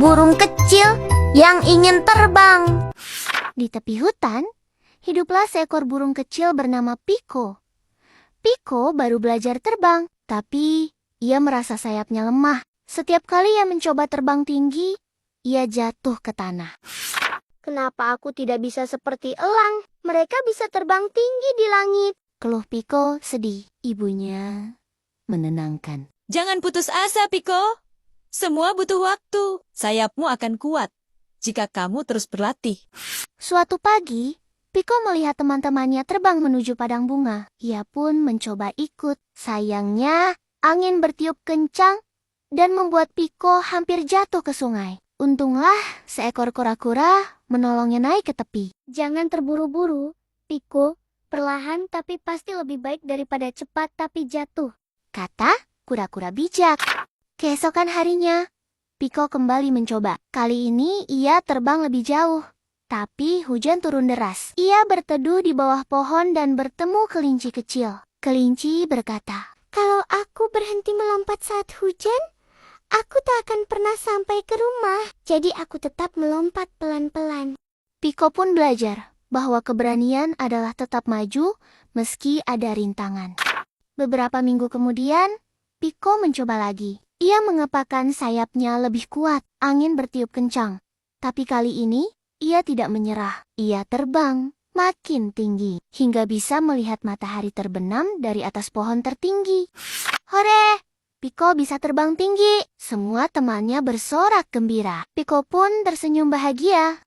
burung kecil yang ingin terbang. Di tepi hutan, hiduplah seekor burung kecil bernama Piko. Piko baru belajar terbang, tapi ia merasa sayapnya lemah. Setiap kali ia mencoba terbang tinggi, ia jatuh ke tanah. Kenapa aku tidak bisa seperti elang? Mereka bisa terbang tinggi di langit. Keluh Piko sedih. Ibunya menenangkan. Jangan putus asa, Piko. Semua butuh waktu. Sayapmu akan kuat jika kamu terus berlatih. Suatu pagi, Piko melihat teman-temannya terbang menuju padang bunga. Ia pun mencoba ikut. Sayangnya, angin bertiup kencang dan membuat Piko hampir jatuh ke sungai. Untunglah, seekor kura-kura menolongnya naik ke tepi. Jangan terburu-buru, Piko. Perlahan tapi pasti lebih baik daripada cepat tapi jatuh, kata kura-kura bijak. Keesokan harinya, Piko kembali mencoba. Kali ini ia terbang lebih jauh. Tapi hujan turun deras. Ia berteduh di bawah pohon dan bertemu kelinci kecil. Kelinci berkata, "Kalau aku berhenti melompat saat hujan, aku tak akan pernah sampai ke rumah. Jadi aku tetap melompat pelan-pelan." Piko pun belajar bahwa keberanian adalah tetap maju meski ada rintangan. Beberapa minggu kemudian, Piko mencoba lagi. Ia mengepakkan sayapnya lebih kuat. Angin bertiup kencang. Tapi kali ini, ia tidak menyerah. Ia terbang makin tinggi hingga bisa melihat matahari terbenam dari atas pohon tertinggi. Hore! Piko bisa terbang tinggi. Semua temannya bersorak gembira. Piko pun tersenyum bahagia.